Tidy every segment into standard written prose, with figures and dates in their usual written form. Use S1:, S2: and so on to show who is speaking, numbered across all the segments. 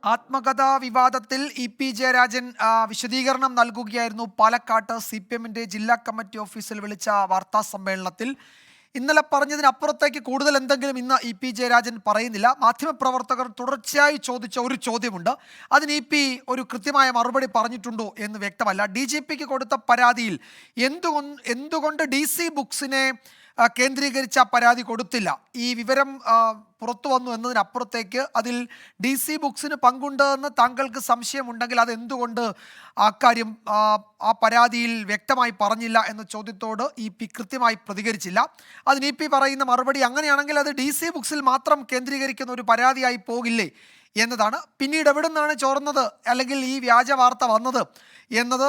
S1: ആത്മകഥാ വിവാദത്തിൽ ഇ.പി. ജയരാജൻ വിശദീകരണം നൽകുകയായിരുന്നു പാലക്കാട്ട് CPM-ന്റെ ജില്ലാ കമ്മിറ്റി ഓഫീസിൽ വിളിച്ച വാർത്താ സമ്മേളനത്തിൽ. ഇന്നലെ പറഞ്ഞതിനപ്പുറത്തേക്ക് കൂടുതൽ എന്തെങ്കിലും ഇന്ന് ഇ.പി. ജയരാജൻ പറയുന്നില്ല. മാധ്യമപ്രവർത്തകർ തുടർച്ചയായി ചോദിച്ച ഒരു ചോദ്യമുണ്ട്. അതിന് ഇ.പി. ഒരു കൃത്യമായ മറുപടി പറഞ്ഞിട്ടുണ്ടോ എന്ന് വ്യക്തമല്ല. DGPക്ക് കൊടുത്ത പരാതിയിൽ എന്തുകൊണ്ട് DC ബുക്സിനെ കേന്ദ്രീകരിച്ച പരാതി കൊടുത്തില്ല? ഈ വിവരം പുറത്തു വന്നു എന്നതിനപ്പുറത്തേക്ക് അതിൽ DC ബുക്സിന് പങ്കുണ്ട് എന്ന് താങ്കൾക്ക് സംശയമുണ്ടെങ്കിൽ അത് എന്തുകൊണ്ട് അക്കാര്യം ആ പരാതിയിൽ വ്യക്തമായി പറഞ്ഞില്ല എന്ന ചോദ്യത്തോട് ഇ.പി. കൃത്യമായി പ്രതികരിച്ചില്ല. അതിന് ഇ.പി. പറയുന്ന മറുപടി അങ്ങനെയാണെങ്കിൽ അത് DC ബുക്സിൽ മാത്രം കേന്ദ്രീകരിക്കുന്ന ഒരു പരാതിയായി പോകില്ലേ എന്നതാണ്. പിന്നീട് എവിടെ നിന്നാണ് ചോർന്നത് അല്ലെങ്കിൽ ഈ വ്യാജ വാർത്ത വന്നത് എന്നത്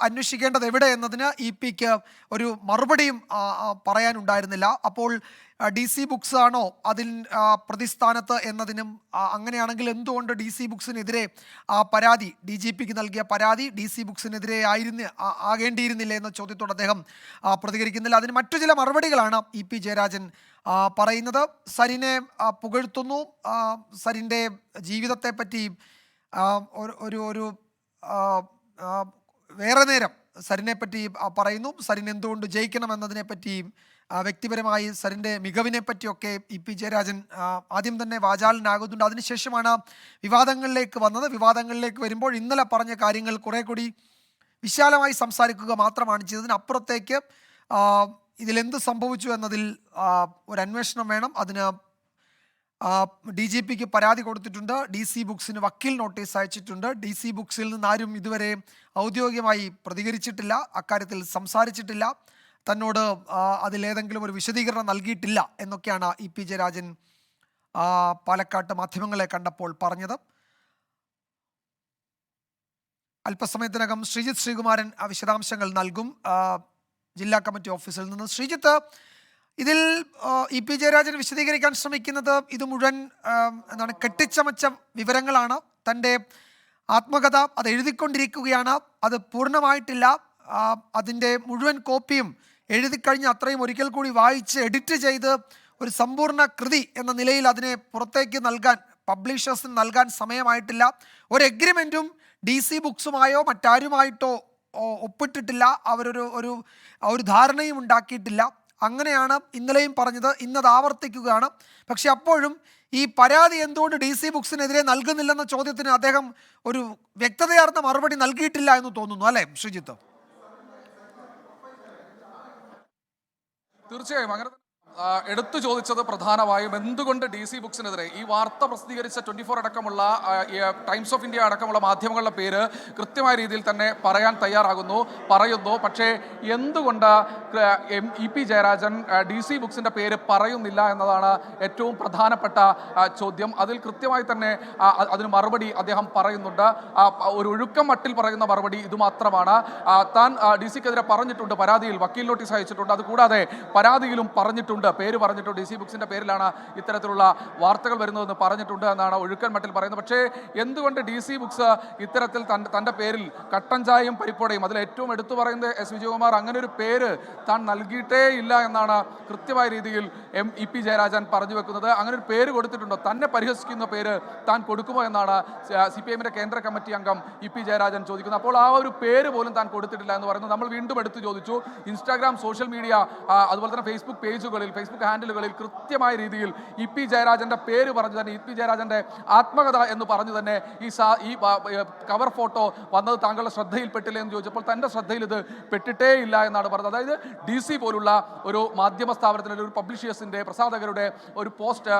S1: അന്വേഷിക്കേണ്ടത് എവിടെ എന്നതിന് ഇ.പിക്ക് ഒരു മറുപടിയും പറയാനുണ്ടായിരുന്നില്ല. അപ്പോൾ DC ബുക്സ് ആണോ അതിൽ പ്രതിസ്ഥാനത്ത് എന്നതിനും അങ്ങനെയാണെങ്കിൽ എന്തുകൊണ്ട് DC ബുക്സിനെതിരെ പരാതി DGPക്ക് നൽകിയ പരാതി DC ബുക്സിനെതിരെ ആകേണ്ടിയിരുന്നില്ല എന്ന ചോദ്യത്തോട് അദ്ദേഹം പ്രതികരിക്കുന്നില്ല. അതിന് മറ്റു ചില മറുപടികളാണ് ഇ.പി. ജയരാജൻ പറയുന്നത്. സരിനെ പുകഴ്ത്തുന്നു, സരിൻ്റെ ജീവിതത്തെ പറ്റി ഒരു വേറെ നേരം സരിനെ പറ്റി പറയുന്നു. സരിൻ എന്തുകൊണ്ട് ജയിക്കണം എന്നതിനെപ്പറ്റി വ്യക്തിപരമായി സരിൻ്റെ മികവിനെ പറ്റിയൊക്കെ ഇ.പി. ജയരാജൻ ആദ്യം തന്നെ വാചാലനാകുന്നുണ്ട്. അതിനുശേഷമാണ് വിവാദങ്ങളിലേക്ക് വന്നത്. വിവാദങ്ങളിലേക്ക് വരുമ്പോൾ ഇന്നലെ പറഞ്ഞ കാര്യങ്ങൾ കുറെ കൂടി വിശാലമായി സംസാരിക്കുക മാത്രമാണ് ചെയ്തതിനപ്പുറത്തേക്ക് ഇതിലെന്ത് സംഭവിച്ചു എന്നതിൽ ഒരു അന്വേഷണം വേണം. അതിന് DGPക്ക് പരാതി കൊടുത്തിട്ടുണ്ട്. DC ബുക്സിന് വക്കീൽ നോട്ടീസ് അയച്ചിട്ടുണ്ട്. DC ബുക്സിൽ നിന്ന് ആരും ഇതുവരെ ഔദ്യോഗികമായി പ്രതികരിച്ചിട്ടില്ല, അക്കാര്യത്തിൽ സംസാരിച്ചിട്ടില്ല, തന്നോട് അതിലേതെങ്കിലും ഒരു വിശദീകരണം നൽകിയിട്ടില്ല എന്നൊക്കെയാണ് ഇ.പി. ജയരാജൻ പാലക്കാട്ട് മാധ്യമങ്ങളെ കണ്ടപ്പോൾ പറഞ്ഞത്. അല്പസമയത്തിനകം ശ്രീജിത്ത് ശ്രീകുമാരൻ വിശദാംശങ്ങൾ നൽകും ജില്ലാ കമ്മിറ്റി ഓഫീസിൽ നിന്ന്. ശ്രീജിത്ത്, ഇതിൽ ഇ.പി. ജയരാജൻ വിശദീകരിക്കാൻ ശ്രമിക്കുന്നത് ഇത് മുഴുവൻ കെട്ടിച്ചമച്ച വിവരങ്ങളാണ്. തൻ്റെ ആത്മകഥ അത് എഴുതിക്കൊണ്ടിരിക്കുകയാണ്, അത് പൂർണ്ണമായിട്ടില്ല, അതിൻ്റെ മുഴുവൻ കോപ്പിയും എഴുതിക്കഴിഞ്ഞ് അത്രയും ഒരിക്കൽ കൂടി വായിച്ച് എഡിറ്റ് ചെയ്ത് ഒരു സമ്പൂർണ്ണ കൃതി എന്ന നിലയിൽ അതിനെ പുറത്തേക്ക് നൽകാൻ പബ്ലിഷേഴ്സിന് നൽകാൻ സമയമായിട്ടില്ല. ഒരു എഗ്രിമെൻറ്റും DC ബുക്സുമായോ മറ്റാരുമായിട്ടോ ഒപ്പിട്ടിട്ടില്ല. ഒരു ധാരണയും ഉണ്ടാക്കിയിട്ടില്ല. അങ്ങനെയാണ് ഇന്നലെയും പറഞ്ഞത്, ഇന്നത് ആവർത്തിക്കുകയാണ്. പക്ഷെ അപ്പോഴും ഈ പരാതി എന്തുകൊണ്ട് DC ബുക്സിനെതിരെ നൽകുന്നില്ലെന്ന ചോദ്യത്തിന് അദ്ദേഹം ഒരു വ്യക്തതയാർന്ന മറുപടി നൽകിയിട്ടില്ല എന്ന് തോന്നുന്നു, അല്ലേ ശ്രീജിത്ത്?
S2: തീർച്ചയായും അങ്ങനെ എടുത്തു ചോദിച്ചത് പ്രധാനമായും എന്തുകൊണ്ട് DC ബുക്സിനെതിരെ ഈ വാർത്ത പ്രസിദ്ധീകരിച്ച 24 അടക്കമുള്ള ടൈംസ് ഓഫ് ഇന്ത്യ അടക്കമുള്ള മാധ്യമങ്ങളുടെ പേര് കൃത്യമായ രീതിയിൽ തന്നെ പറയാൻ പറയുന്നു. പക്ഷേ എന്തുകൊണ്ട് ഇ.പി. ജയരാജൻ DC ബുക്സിൻ്റെ പേര് പറയുന്നില്ല എന്നതാണ് ഏറ്റവും പ്രധാനപ്പെട്ട ചോദ്യം. അതിൽ കൃത്യമായി തന്നെ അതിന് മറുപടി അദ്ദേഹം പറയുന്നുണ്ട്. ഒരു ഒഴുക്കം മട്ടിൽ പറയുന്ന മറുപടി ഇതുമാത്രമാണ്. താൻ DCക്കെതിരെ പറഞ്ഞിട്ടുണ്ട്, പരാതിയിൽ വക്കീൽ നോട്ടീസ് അയച്ചിട്ടുണ്ട്, അതുകൂടാതെ പരാതിയിലും പറഞ്ഞിട്ടുണ്ട്, പേര് പറഞ്ഞിട്ടുണ്ട്, DC ബുക്സിന്റെ പേരിലാണ് ഇത്തരത്തിലുള്ള വാർത്തകൾ വരുന്നതെന്ന് പറഞ്ഞിട്ടുണ്ട് എന്നാണ് ഒഴുക്കൻ മട്ടിൽ പറയുന്നത്. പക്ഷേ എന്തുകൊണ്ട് DC ബുക്സ് ഇത്തരത്തിൽ തൻ്റെ പേരിൽ കട്ടൻ ചായയും പരിപ്പോടയും, അതിൽ ഏറ്റവും എടുത്തു പറയുന്നത് S. വിജയകുമാർ അങ്ങനെ ഒരു പേര് താൻ നൽകിയിട്ടേ ഇല്ല എന്നാണ് കൃത്യമായ രീതിയിൽ ഇ.പി. ജയരാജൻ പറഞ്ഞു വെക്കുന്നത്. അങ്ങനെ ഒരു പേര് കൊടുത്തിട്ടുണ്ടോ, തന്നെ പരിഹസിക്കുന്ന പേര് താൻ കൊടുക്കുമോ എന്നാണ് CPM-ന്റെ കേന്ദ്ര കമ്മിറ്റി അംഗം ഇ.പി. ജയരാജൻ ചോദിക്കുന്നത്. അപ്പോൾ ആ ഒരു പേര് പോലും താൻ കൊടുത്തിട്ടില്ല എന്ന് പറയുന്നത് നമ്മൾ വീണ്ടും എടുത്തു ചോദിച്ചു. ഇൻസ്റ്റാഗ്രാം, സോഷ്യൽ മീഡിയ, അതുപോലെ തന്നെ ഫേസ്ബുക്ക് പേജുകളിൽ, ഫേസ്ബുക്ക് ഹാൻഡിലുകളിൽ കൃത്യമായ രീതിയിൽ ഇ.പി. ജയരാജന്റെ പേര് പറഞ്ഞു തന്നെ, ഇ.പി. ജയരാജന്റെ ആത്മകഥ എന്ന് പറഞ്ഞു തന്നെ ഈ കവർ ഫോട്ടോ വന്നത് താങ്കളുടെ ശ്രദ്ധയിൽപ്പെട്ടില്ല എന്ന് ചോദിച്ചപ്പോൾ തൻ്റെ ശ്രദ്ധയിൽ ഇത് പെട്ടിട്ടേ ഇല്ല എന്നാണ് പറഞ്ഞത്. അതായത് DC പോലുള്ള ഒരു മാധ്യമ സ്ഥാപനത്തിൻ്റെ, ഒരു പബ്ലിഷേഴ്സിൻ്റെ, പ്രസാധകരുടെ ഒരു പോസ്റ്റ്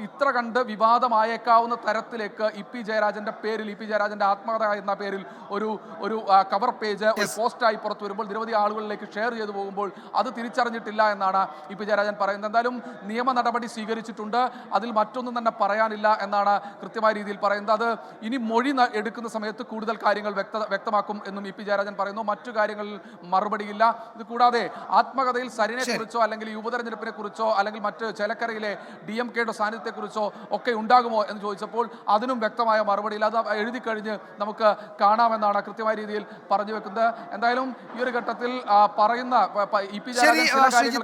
S2: ഇത്ര കണ്ട് വിവാദമായേക്കാവുന്ന തരത്തിലേക്ക് ഇ.പി. ജയരാജന്റെ പേരിൽ, ഇ.പി. ജയരാജന്റെ ആത്മകഥ എന്ന പേരിൽ ഒരു കവർ പേജ്, ഒരു പോസ്റ്റായി പുറത്തു വരുമ്പോൾ നിരവധി ആളുകളിലേക്ക് ഷെയർ ചെയ്തു പോകുമ്പോൾ അത് തിരിച്ചറിഞ്ഞിട്ടില്ല എന്നാണ് ഇ.പി. ജയരാജൻ പറയുന്നത്. എന്തായാലും നിയമ നടപടി സ്വീകരിച്ചിട്ടുണ്ട്, അതിൽ മറ്റൊന്നും തന്നെ പറയാനില്ല എന്നാണ് കൃത്യമായ രീതിയിൽ പറയുന്നത്. അത് ഇനി മൊഴി എടുക്കുന്ന സമയത്ത് കൂടുതൽ കാര്യങ്ങൾ വ്യക്തമാക്കും എന്നും ഇ.പി. ജയരാജൻ പറയുന്നു. മറ്റു കാര്യങ്ങളിൽ മറുപടിയില്ല. ഇത് കൂടാതെ ആത്മകഥയിൽ സരിനെ കുറിച്ചോ അല്ലെങ്കിൽ ഈ ഉപതെരഞ്ഞെടുപ്പിനെ കുറിച്ചോ അല്ലെങ്കിൽ മറ്റ് ചേലക്കരയിലെ DMKയുടെ സാന്നിധ്യത്തെക്കുറിച്ചോ ഒക്കെ ഉണ്ടാകുമോ എന്ന് ചോദിച്ചപ്പോൾ അതിനും വ്യക്തമായ മറുപടിയില്ല. അത് എഴുതി കഴിഞ്ഞ് നമുക്ക് കാണാമെന്നാണ് കൃത്യമായ രീതിയിൽ പറഞ്ഞു വെക്കുന്നത്. എന്തായാലും ഈ ഒരു ഘട്ടത്തിൽ പറയുന്ന ഇ.പി. ജയരാജൻ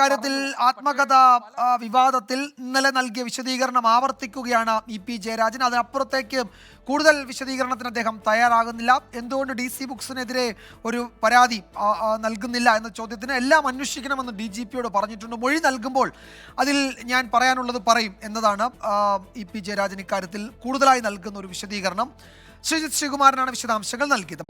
S1: കാര്യത്തിൽ ആത്മകഥ വിവാദത്തിൽ ഇന്നലെ നൽകിയ വിശദീകരണം ആവർത്തിക്കുകയാണ് ഇ പി ജയരാജൻ. അതിനപ്പുറത്തേക്ക് കൂടുതൽ വിശദീകരണത്തിന് അദ്ദേഹം തയ്യാറാകുന്നില്ല. എന്തുകൊണ്ട് DC ബുക്സിനെതിരെ ഒരു പരാതി നൽകുന്നില്ല എന്ന ചോദ്യത്തിന് എല്ലാം അന്വേഷിക്കണമെന്ന് DGPയോട് പറഞ്ഞിട്ടുണ്ട്. മൊഴി നൽകുമ്പോൾ അതിൽ ഞാൻ പറയാനുള്ളത് പറയും എന്നതാണ് ഇ പി ജയരാജൻ ഇക്കാര്യത്തിൽ കൂടുതലായി നൽകുന്ന ഒരു വിശദീകരണം. ശ്രീജിത്ത് ശ്രീകുമാരനാണ് വിശദാംശങ്ങൾ നൽകിയത്.